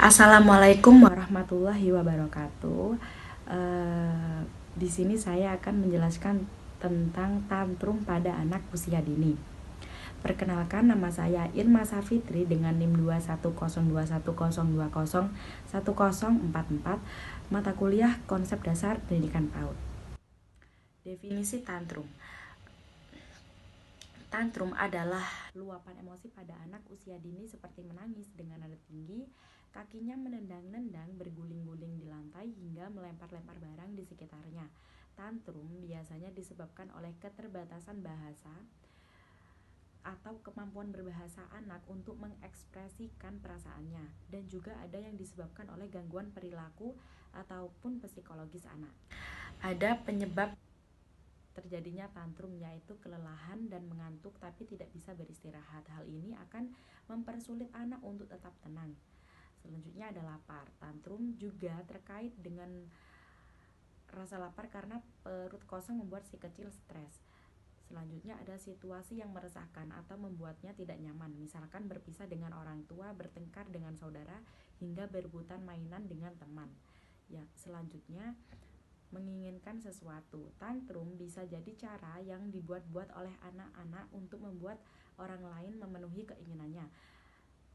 Assalamualaikum warahmatullahi wabarakatuh. Di sini saya akan menjelaskan tentang tantrum pada anak usia dini. Perkenalkan, nama saya Irma Safitri dengan NIM 2102102011044, mata kuliah Konsep Dasar Pendidikan PAUD. Definisi tantrum. Tantrum adalah luapan emosi pada anak usia dini seperti menangis dengan nada tinggi, kakinya menendang-nendang, berguling-guling di lantai, hingga melempar-lempar barang di sekitarnya. Tantrum biasanya disebabkan oleh keterbatasan bahasa atau kemampuan berbahasa anak untuk mengekspresikan perasaannya, dan juga ada yang disebabkan oleh gangguan perilaku ataupun psikologis anak. Ada penyebab terjadinya tantrum, yaitu kelelahan dan mengantuk tapi tidak bisa beristirahat. Hal ini akan mempersulit anak untuk tetap tenang. Selanjutnya ada lapar. Tantrum juga terkait dengan rasa lapar karena perut kosong membuat si kecil stres. Selanjutnya ada situasi yang meresahkan atau membuatnya tidak nyaman, misalkan berpisah dengan orang tua, bertengkar dengan saudara, hingga berebutan mainan dengan teman. Ya, selanjutnya menginginkan sesuatu. Tantrum bisa jadi cara yang dibuat-buat oleh anak-anak untuk membuat orang lain memenuhi keinginannya.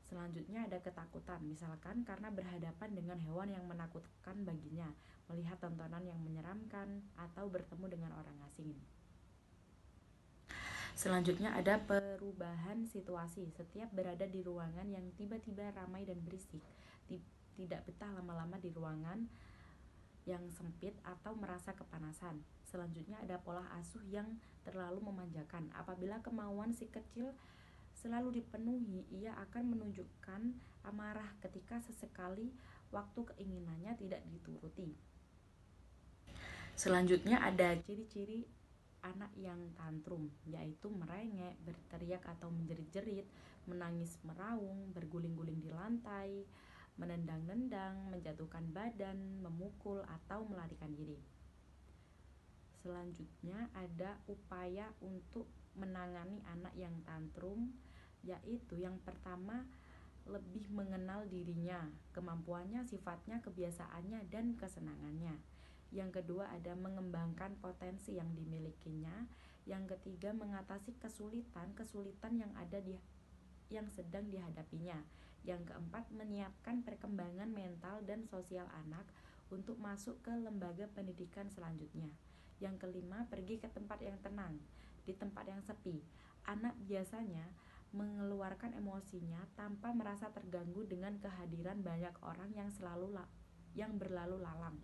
Selanjutnya ada ketakutan, misalkan karena berhadapan dengan hewan yang menakutkan baginya, melihat tontonan yang menyeramkan, atau bertemu dengan orang asing. Selanjutnya ada perubahan situasi. Setiap berada di ruangan yang tiba-tiba ramai dan berisik, tidak betah lama-lama di ruangan yang sempit atau merasa kepanasan. Selanjutnya ada pola asuh yang terlalu memanjakan. Apabila kemauan si kecil selalu dipenuhi, ia akan menunjukkan amarah ketika sesekali waktu keinginannya tidak dituruti. Selanjutnya ada ciri-ciri anak yang tantrum, yaitu merengek, berteriak atau menjerit-jerit, menangis meraung, berguling-guling di lantai, menendang-nendang, menjatuhkan badan, memukul, atau melarikan diri. Selanjutnya ada upaya untuk menangani anak yang tantrum, yaitu yang pertama, lebih mengenal dirinya, kemampuannya, sifatnya, kebiasaannya, dan kesenangannya. Yang kedua ada mengembangkan potensi yang dimilikinya. Yang ketiga, mengatasi kesulitan yang sedang dihadapinya. Yang keempat, menyiapkan perkembangan mental dan sosial anak untuk masuk ke lembaga pendidikan selanjutnya. Yang kelima, pergi ke tempat yang tenang, di tempat yang sepi. Anak biasanya mengeluarkan emosinya tanpa merasa terganggu dengan kehadiran banyak orang yang berlalu lalang.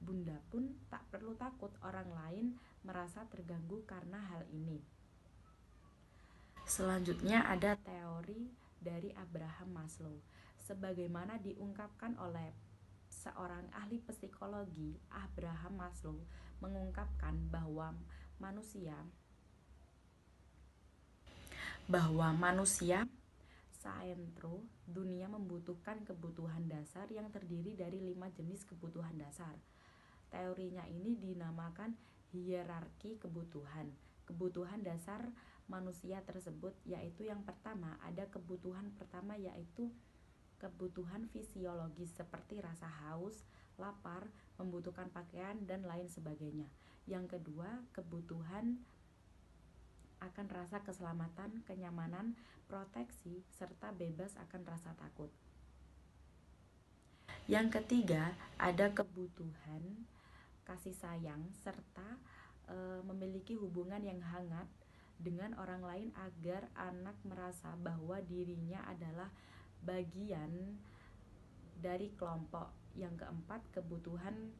Bunda pun tak perlu takut orang lain merasa terganggu karena hal ini. Selanjutnya ada teori dari Abraham Maslow. Sebagaimana diungkapkan oleh seorang ahli psikologi, Abraham Maslow mengungkapkan bahwa manusia saentro dunia membutuhkan kebutuhan dasar yang terdiri dari 5 jenis kebutuhan dasar. Teorinya ini dinamakan hierarki kebutuhan. Kebutuhan dasar manusia tersebut yaitu yang pertama, ada kebutuhan pertama yaitu kebutuhan fisiologis seperti rasa haus, lapar, membutuhkan pakaian, dan lain sebagainya. Yang kedua, kebutuhan akan rasa keselamatan, kenyamanan, proteksi, serta bebas akan rasa takut. Yang ketiga, ada kebutuhan kasih sayang serta memiliki hubungan yang hangat dengan orang lain agar anak merasa bahwa dirinya adalah bagian dari kelompok. Yang keempat, kebutuhan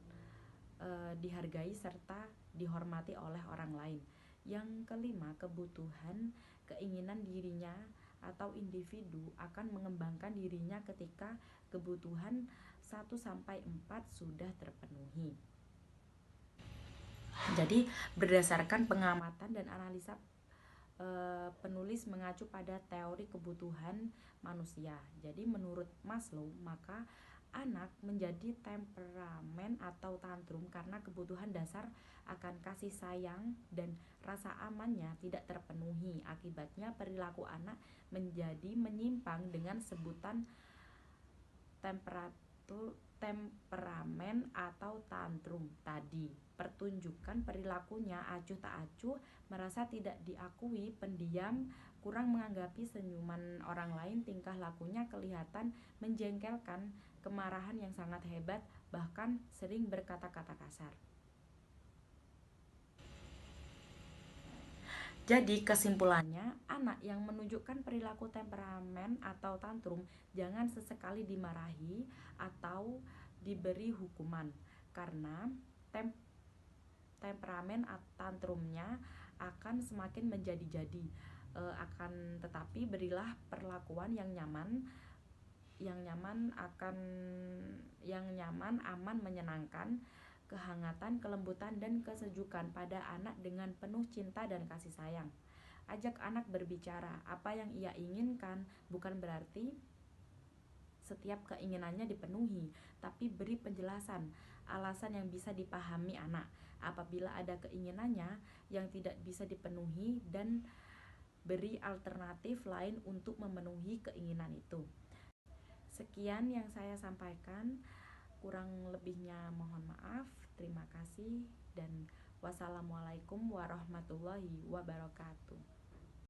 dihargai serta dihormati oleh orang lain. Yang kelima, kebutuhan keinginan dirinya atau individu akan mengembangkan dirinya ketika kebutuhan 1-4 sudah terpenuhi. Jadi berdasarkan pengamatan dan analisa penulis mengacu pada teori kebutuhan manusia. Jadi menurut Maslow, maka anak menjadi temperamen atau tantrum karena kebutuhan dasar akan kasih sayang dan rasa amannya tidak terpenuhi. Akibatnya perilaku anak menjadi menyimpang dengan sebutan temperamen atau tantrum tadi. Pertunjukan perilakunya acuh tak acuh, merasa tidak diakui, pendiam, kurang menganggapi senyuman orang lain, tingkah lakunya kelihatan menjengkelkan, kemarahan yang sangat hebat, bahkan sering berkata-kata kasar. Jadi kesimpulannya, anak yang menunjukkan perilaku temperamen atau tantrum jangan sesekali dimarahi atau diberi hukuman, karena temperamen atau tantrumnya akan semakin menjadi-jadi. Akan tetapi berilah perlakuan yang nyaman, aman, menyenangkan, kehangatan, kelembutan, dan kesejukan pada anak dengan penuh cinta dan kasih sayang. Ajak anak berbicara apa yang ia inginkan, bukan berarti setiap keinginannya dipenuhi, tapi beri penjelasan, alasan yang bisa dipahami anak. Apabila ada keinginannya yang tidak bisa dipenuhi, dan beri alternatif lain untuk memenuhi keinginan itu. Sekian yang saya sampaikan, kurang lebihnya mohon maaf. Terima kasih dan wassalamualaikum warahmatullahi wabarakatuh.